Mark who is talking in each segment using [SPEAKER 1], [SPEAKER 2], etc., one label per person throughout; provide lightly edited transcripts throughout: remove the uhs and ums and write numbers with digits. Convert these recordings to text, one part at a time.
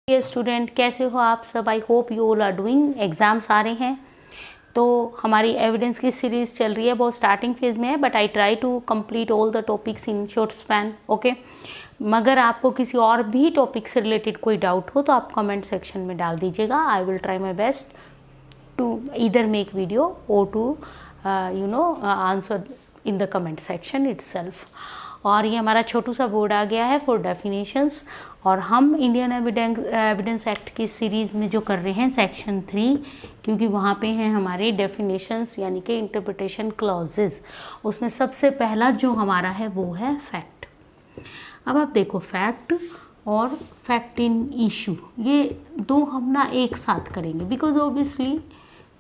[SPEAKER 1] ये स्टूडेंट कैसे हो आप सब। I hope you all are doing. Exams आ रहे हैं तो हमारी एविडेंस की सीरीज़ चल रही है, बहुत स्टार्टिंग फेज में है, but I try to complete all the topics in short span. Okay, मगर आपको किसी और भी टॉपिक से रिलेटेड कोई डाउट हो तो आप कमेंट सेक्शन में डाल दीजिएगा। I will try my best to either make video और to answer in the comment section itself. और ये हमारा छोटू सा बोर्ड आ गया है फॉर डेफिनेशंस, और हम इंडियन एविडेंस एक्ट की सीरीज़ में जो कर रहे हैं सेक्शन 3, क्योंकि वहाँ पे हैं हमारे डेफिनेशंस यानी कि इंटरप्रिटेशन क्लॉजेज। उसमें सबसे पहला जो हमारा है वो है फैक्ट। अब आप देखो, फैक्ट और फैक्ट इन इशू, ये दो हम ना एक साथ करेंगे बिकॉज ऑब्वियसली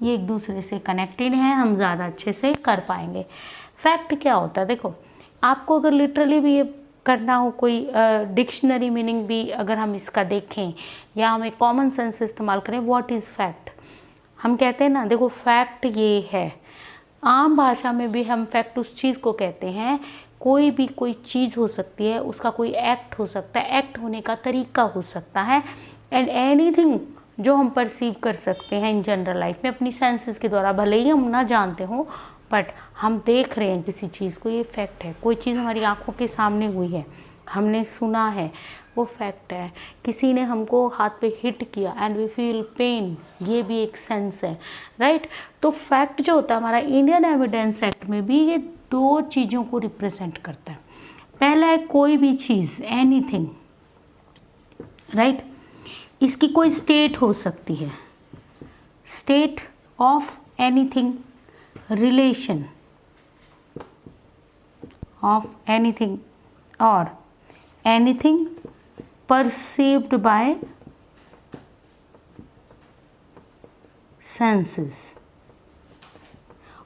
[SPEAKER 1] ये एक दूसरे से कनेक्टेड हैं, हम ज़्यादा अच्छे से कर पाएंगे। फैक्ट क्या होता है, देखो आपको अगर लिटरली भी ये करना हो, कोई डिक्शनरी मीनिंग भी अगर हम इसका देखें या हम एक कॉमन सेंस इस्तेमाल करें, व्हाट इज़ फैक्ट, हम कहते हैं ना, देखो फैक्ट ये है। आम भाषा में भी हम फैक्ट उस चीज़ को कहते हैं, कोई भी कोई चीज़ हो सकती है, उसका कोई एक्ट हो सकता है, एक्ट होने का तरीका हो सकता है, एंड एनीथिंग जो हम परसीव कर सकते हैं इन जनरल लाइफ में अपनी सेंसेस के द्वारा, भले ही हम ना जानते हों बट हम देख रहे हैं किसी चीज़ को, ये फैक्ट है। कोई चीज़ हमारी आंखों के सामने हुई है, हमने सुना है, वो फैक्ट है। किसी ने हमको हाथ पे हिट किया एंड वी फील पेन, ये भी एक सेंस है, राइट। तो फैक्ट जो होता है हमारा इंडियन एविडेंस एक्ट में भी ये दो चीज़ों को रिप्रेजेंट करता है। पहला है कोई भी चीज़, एनीथिंग, राइट। इसकी कोई स्टेट हो सकती है, state of anything, relation of anything, और एनीथिंग परसीव्ड बाय सेंसेस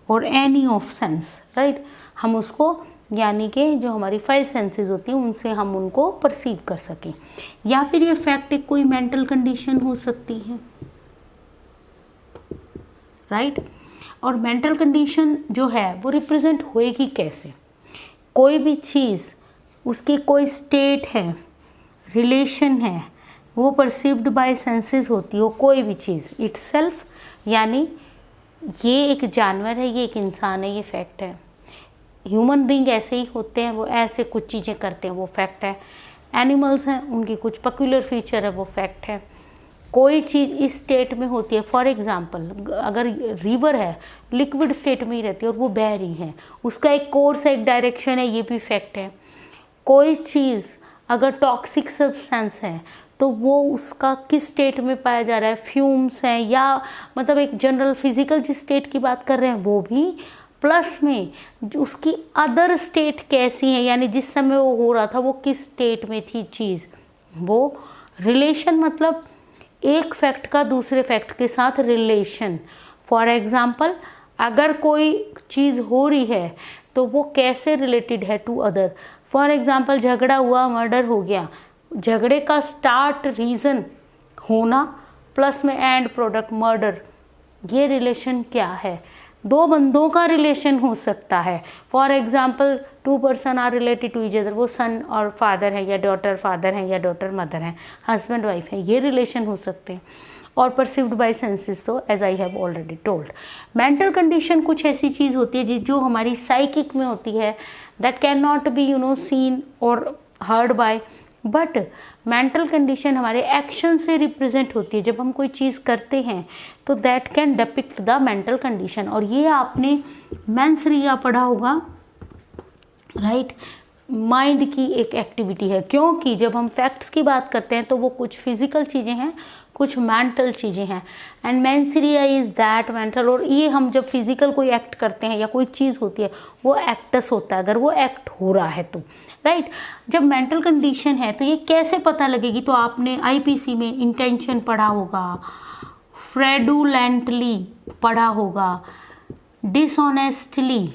[SPEAKER 1] और एनी ऑफ सेंस, राइट। हम उसको यानी कि जो हमारी 5 सेंसेस होती हैं उनसे हम उनको परसीव कर सकें। या फिर ये फैक्ट एक कोई मेंटल कंडीशन हो सकती है, राइट। और मेंटल कंडीशन जो है वो रिप्रेजेंट होएगी कैसे, कोई भी चीज़ उसकी कोई स्टेट है, रिलेशन है, वो परसीव्ड बाय सेंसेस होती हो, कोई भी चीज़ इटसेल्फ, यानी ये एक जानवर है, ये एक इंसान है, ये फैक्ट है। ह्यूमन बीइंग ऐसे ही होते हैं, वो ऐसे कुछ चीज़ें करते हैं, वो फैक्ट है। एनिमल्स हैं, उनकी कुछ पर्टिकुलर फीचर है, वो फैक्ट है। कोई चीज़ इस स्टेट में होती है, फॉर एग्जांपल अगर रिवर है, लिक्विड स्टेट में ही रहती है और वो बह रही है, उसका एक कोर्स है, एक डायरेक्शन है, ये भी फैक्ट है। कोई चीज़ अगर टॉक्सिक सब्सटेंस है तो वो उसका किस स्टेट में पाया जा रहा है, फ्यूम्स हैं, या मतलब एक जनरल फिजिकल जिस स्टेट की बात कर रहे हैं वो भी, प्लस में उसकी अदर स्टेट कैसी है, यानी जिस समय वो हो रहा था वो किस स्टेट में थी चीज़, वो रिलेशन, मतलब एक फैक्ट का दूसरे फैक्ट के साथ रिलेशन। फॉर एग्जांपल अगर कोई चीज़ हो रही है तो वो कैसे रिलेटेड है टू अदर। फॉर एग्जांपल झगड़ा हुआ, मर्डर हो गया, झगड़े का स्टार्ट रीज़न होना प्लस में एंड प्रोडक्ट मर्डर, ये रिलेशन क्या है, दो बंदों का रिलेशन हो सकता है। For example 2 person are related to each other, वो सन और फादर है या डॉटर फादर है या डॉटर मदर है, हस्बैंड वाइफ है, ये रिलेशन हो सकते हैं। और परसीव्ड बाय सेंसेस तो as I have already told. Mental condition कुछ ऐसी चीज़ होती है जो हमारी साइकिक में होती है, that can not be seen और heard by, but mental condition हमारे एक्शन से रिप्रेजेंट होती है। जब हम कोई चीज़ करते हैं तो that can depict the mental condition, और ये आपने मेंस रिया पढ़ा होगा, राइट। माइंड की एक एक्टिविटी है, क्योंकि जब हम फैक्ट्स की बात करते हैं तो वो कुछ फिजिकल चीज़ें हैं, कुछ मेंटल चीज़ें हैं, and mens rea is that mental. और ये हम जब फिजिकल कोई एक्ट करते हैं या कोई चीज़ होती है वो एक्टस होता है, अगर वो एक्ट हो रहा है तो, राइट। जब मेंटल कंडीशन है तो ये कैसे पता लगेगी, तो आपने आईपीसी में इंटेंशन पढ़ा होगा, फ्रेडुलेंटली पढ़ा होगा, डिसऑनेस्टली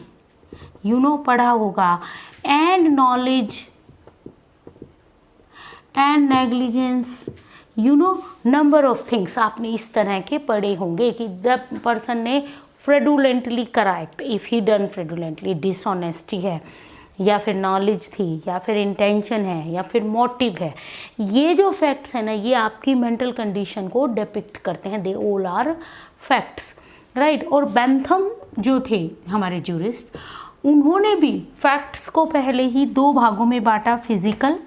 [SPEAKER 1] पढ़ा होगा, and knowledge and negligence, number of things आपने इस तरह के पढ़े होंगे कि द पर्सन ने फ्रेडुलेंटली करा act, if he done fraudulently, dishonesty है, या फिर नॉलेज थी या फिर इंटेंशन है या फिर मोटिव है, ये जो फैक्ट्स है ना ये आपकी मेंटल कंडीशन को डिपिक्ट करते हैं। They all are facts, right. और बेंथम जो थे हमारे जूरिस्ट, उन्होंने भी फैक्ट्स को पहले ही दो भागों में बांटा, फिजिकल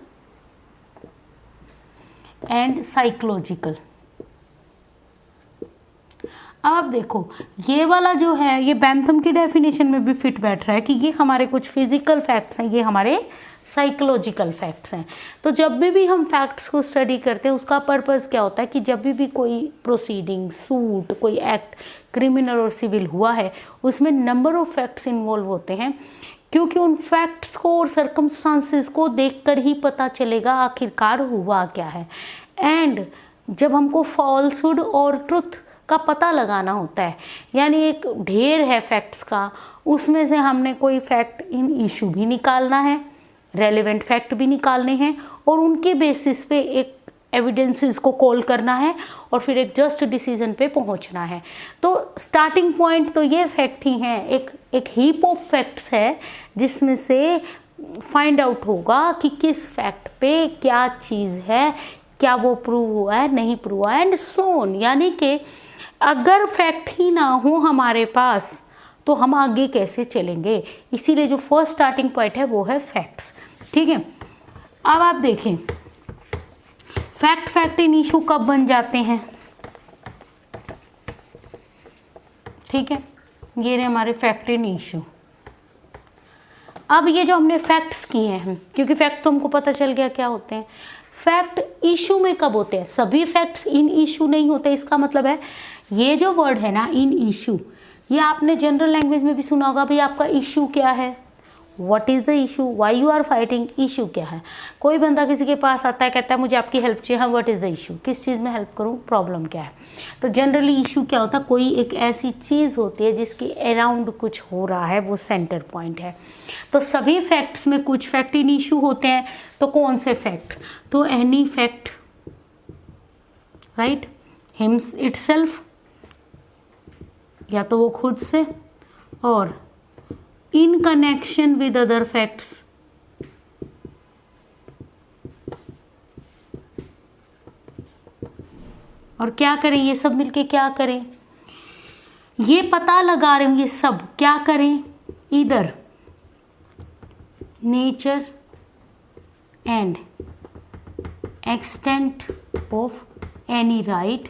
[SPEAKER 1] एंड साइकोलॉजिकल। अब आप देखो ये वाला जो है ये बेंथम की डेफिनेशन में भी फिट बैठ रहा है कि ये हमारे कुछ फिजिकल फैक्ट्स हैं, ये हमारे साइकोलॉजिकल फैक्ट्स हैं। तो जब भी हम फैक्ट्स को स्टडी करते हैं उसका पर्पस क्या होता है कि जब भी कोई प्रोसीडिंग, सूट, कोई एक्ट क्रिमिनल और सिविल हुआ है उसमें नंबर ऑफ फैक्ट्स इन्वॉल्व होते हैं, क्योंकि उन फैक्ट्स को और सर्कमस्टांसेस को देखकर ही पता चलेगा आखिरकार हुआ क्या है। एंड जब हमको फॉल्सहुड और ट्रुथ का पता लगाना होता है, यानी एक ढेर है फैक्ट्स का, उसमें से हमने कोई फैक्ट इन इशू भी निकालना है, रेलेवेंट फैक्ट भी निकालने हैं और उनके बेसिस पे एक एविडेंसेस को कॉल करना है और फिर एक जस्ट डिसीजन पे पहुंचना है। तो स्टार्टिंग पॉइंट तो ये फैक्ट ही हैं, एक हीप ऑफ फैक्ट्स है जिसमें से फाइंड आउट होगा कि किस फैक्ट पे क्या चीज़ है, क्या वो प्रूव हुआ है, नहीं प्रूव हुआ है, एंड सोन। यानी कि अगर फैक्ट ही ना हो हमारे पास तो हम आगे कैसे चलेंगे, इसीलिए जो फर्स्ट स्टार्टिंग पॉइंट है वो है फैक्ट्स। ठीक है, अब आप देखें फैक्ट इन इशू कब बन जाते हैं। ठीक है, ये रहे हमारे फैक्ट इन इशू। अब ये जो हमने फैक्ट्स किए हैं, क्योंकि फैक्ट तो हमको पता चल गया क्या होते हैं, फैक्ट इशू में कब होते हैं, सभी फैक्ट्स इन इशू नहीं होते। इसका मतलब है ये जो वर्ड है ना इन इशू, ये आपने जनरल लैंग्वेज में भी सुना होगा, भाई आपका इशू क्या है, what is the issue, why you are fighting, issue क्या है। कोई बंदा किसी के पास आता है कहता है मुझे आपकी हेल्प चाहिए, हाँ व्हाट इज़ द इशू, किस चीज़ में हेल्प करूँ, प्रॉब्लम क्या है। तो जनरली इशू क्या होता है, कोई एक ऐसी चीज़ होती है जिसके अराउंड कुछ हो रहा है, वो सेंटर पॉइंट है। तो सभी फैक्ट्स में कुछ फैक्ट इन इशू होते हैं। तो कौन से फैक्ट, तो any fact, right, him itself, या तो वो खुद से, और in connection with other facts, और क्या करें ये सब मिलके, क्या करें, ये पता लगा रहे हूं ये सब क्या करें, इधर nature and extent of any right,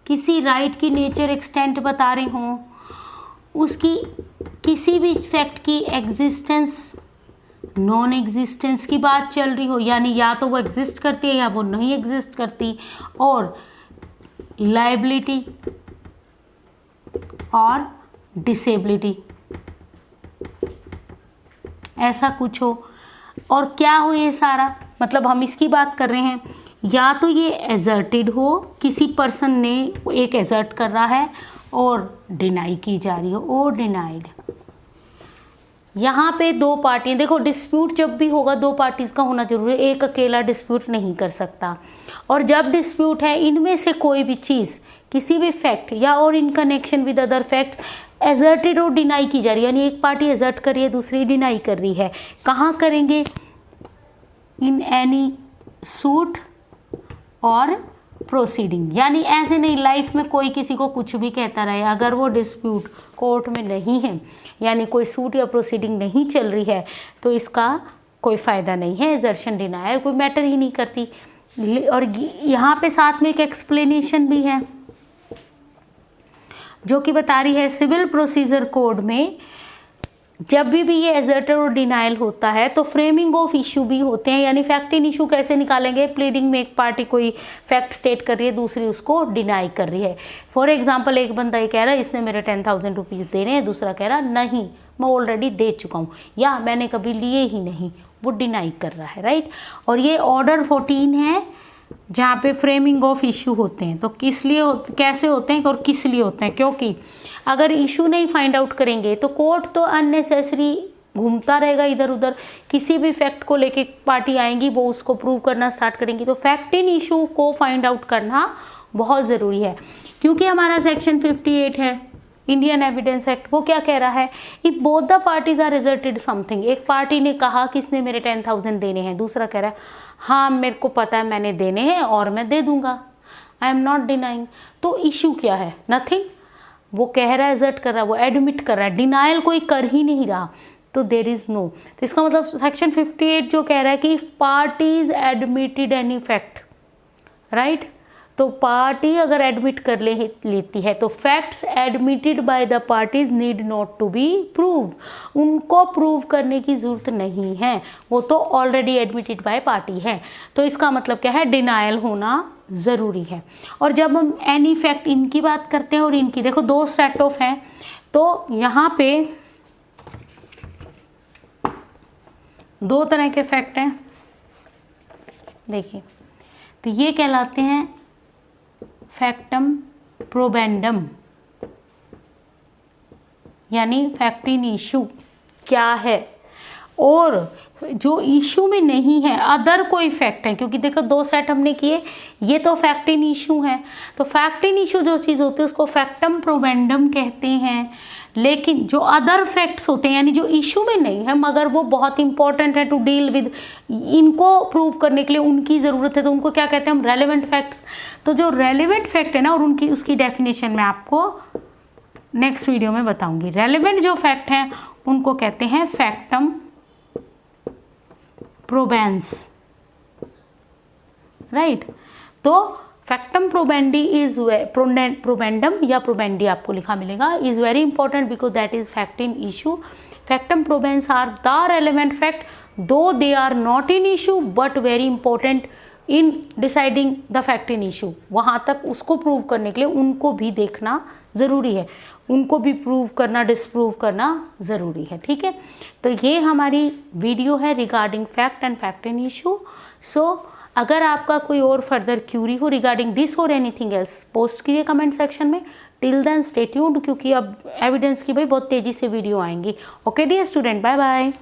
[SPEAKER 1] किसी राइट की नेचर एक्सटेंट बता रहे हों, उसकी किसी भी फैक्ट की एग्जिस्टेंस नॉन एग्जिस्टेंस की बात चल रही हो, यानी या तो वो एग्जिस्ट करती है या वो नहीं एग्जिस्ट करती, और लायबिलिटी और डिसेबिलिटी, ऐसा कुछ हो। और क्या हो ये सारा, मतलब हम इसकी बात कर रहे हैं, या तो ये एजर्टेड हो, किसी पर्सन ने एक एजर्ट कर रहा है और डिनाई की जा रही हो, और डिनाइड। यहाँ पे दो पार्टियाँ, देखो डिस्प्यूट जब भी होगा दो पार्टीज़ का होना जरूरी है, एक अकेला डिस्प्यूट नहीं कर सकता। और जब डिस्प्यूट है इनमें से कोई भी चीज़, किसी भी फैक्ट या और in connection with other facts asserted और डिनाई की जा रही है, यानी एक पार्टी एजर्ट कर रही है दूसरी डिनाई कर रही है, कहाँ करेंगे, इन एनी सूट और प्रोसीडिंग। यानी ऐसे नहीं लाइफ में कोई किसी को कुछ भी कहता रहे, अगर वो डिस्प्यूट कोर्ट में नहीं है, यानी कोई सूट या प्रोसीडिंग नहीं चल रही है, तो इसका कोई फ़ायदा नहीं है, एजर्शन डिनायर कोई मैटर ही नहीं करती। और यहाँ पे साथ में एक एक्सप्लेनेशन भी है जो कि बता रही है सिविल प्रोसीजर कोड में जब भी ये एजर्टर और डिनाइल होता है तो फ्रेमिंग ऑफ इशू भी होते हैं, यानी फैक्ट इन इशू कैसे निकालेंगे, प्लीडिंग में एक पार्टी कोई फैक्ट स्टेट कर रही है, दूसरी उसको डिनाई कर रही है। फॉर एग्जांपल एक बंदा ये कह रहा है इसने मेरे 10,000 रुपीज़ देने हैं, दूसरा कह रहा नहीं मैं ऑलरेडी दे चुका हूँ या मैंने कभी लिए ही नहीं, वो डिनाई कर रहा है, राइट। और ये ऑर्डर 14 है जहाँ पे फ्रेमिंग ऑफ इशू होते हैं। तो किस लिए कैसे होते हैं और किस लिए होते हैं, क्योंकि अगर इशू नहीं फाइंड आउट करेंगे तो कोर्ट तो अननेसेसरी घूमता रहेगा इधर उधर, किसी भी फैक्ट को लेके पार्टी आएंगी वो उसको प्रूव करना स्टार्ट करेंगी। तो फैक्ट इन इशू को फाइंड आउट करना बहुत ज़रूरी है, क्योंकि हमारा सेक्शन 58 है इंडियन एविडेंस एक्ट वो क्या कह रहा है, if both the parties are resulted something, एक पार्टी ने कहा कि इसने मेरे 10,000 देने हैं, दूसरा कह रहा है हाँ मेरे को पता है मैंने देने हैं और मैं दे दूंगा, आई एम नॉट डिनाइंग, तो इशू क्या है, नथिंग, वो कह रहा है, एजर्ट कर रहा है, वो एडमिट कर रहा है, डिनाइल कोई कर ही नहीं रहा, तो देर इज नो। तो इसका मतलब सेक्शन 58 जो कह रहा है कि parties admitted any fact, right, तो पार्टी अगर एडमिट कर लेती है तो facts admitted by the parties need not to be prove, उनको प्रूव करने की ज़रूरत नहीं है, वो तो ऑलरेडी एडमिटेड बाय पार्टी है। तो इसका मतलब क्या है, डिनायल होना ज़रूरी है। और जब हम एनी फैक्ट इनकी बात करते हैं और इनकी, देखो दो सेट ऑफ हैं, तो यहाँ पे दो तरह के फैक्ट हैं, देखिए, तो ये कहलाते हैं फैक्टम प्रोबेंडम, यानी फैक्ट इन इशू क्या है, और जो इशू में नहीं है अदर कोई फैक्ट है, क्योंकि देखो दो सेट हमने किए, ये तो फैक्ट इन इशू है, तो फैक्ट इन इशू जो चीज़ होती है उसको फैक्टम प्रोबेंडम कहते हैं। लेकिन जो अदर फैक्ट्स होते हैं यानी जो इशू में नहीं है मगर वो बहुत इंपॉर्टेंट है टू डील विद, इनको प्रूव करने के लिए उनकी ज़रूरत है, तो उनको क्या कहते हैं हम, रेलेवेंट फैक्ट्स। तो जो रेलेवेंट फैक्ट है ना, और उनकी उसकी डेफिनेशन मैं आपको नेक्स्ट वीडियो में बताऊंगी। रेलेवेंट जो फैक्ट हैं उनको कहते हैं फैक्टम प्रोबेंस, राइट। तो फैक्टम प्रोबेंडी इज प्रोबेंडम या प्रोबेंडी आपको लिखा मिलेगा, is very important because that is fact in issue. फैक्टम प्रोबेंस are the relevant fact though they are not in issue but very important in deciding the fact in issue. वहाँ तक उसको प्रूव करने के लिए उनको भी देखना ज़रूरी है, उनको भी प्रूव करना डिसप्रूव करना ज़रूरी है, ठीक है। तो ये हमारी वीडियो है regarding fact and fact in issue. So अगर आपका कोई और फर्दर क्यूरी हो रिगार्डिंग दिस और एनीथिंग एल्स, पोस्ट कीजिए कमेंट सेक्शन में। टिल देन स्टे ट्यून्ड, क्योंकि अब एविडेंस की भाई बहुत तेज़ी से वीडियो आएंगी। Okay dear student, bye bye.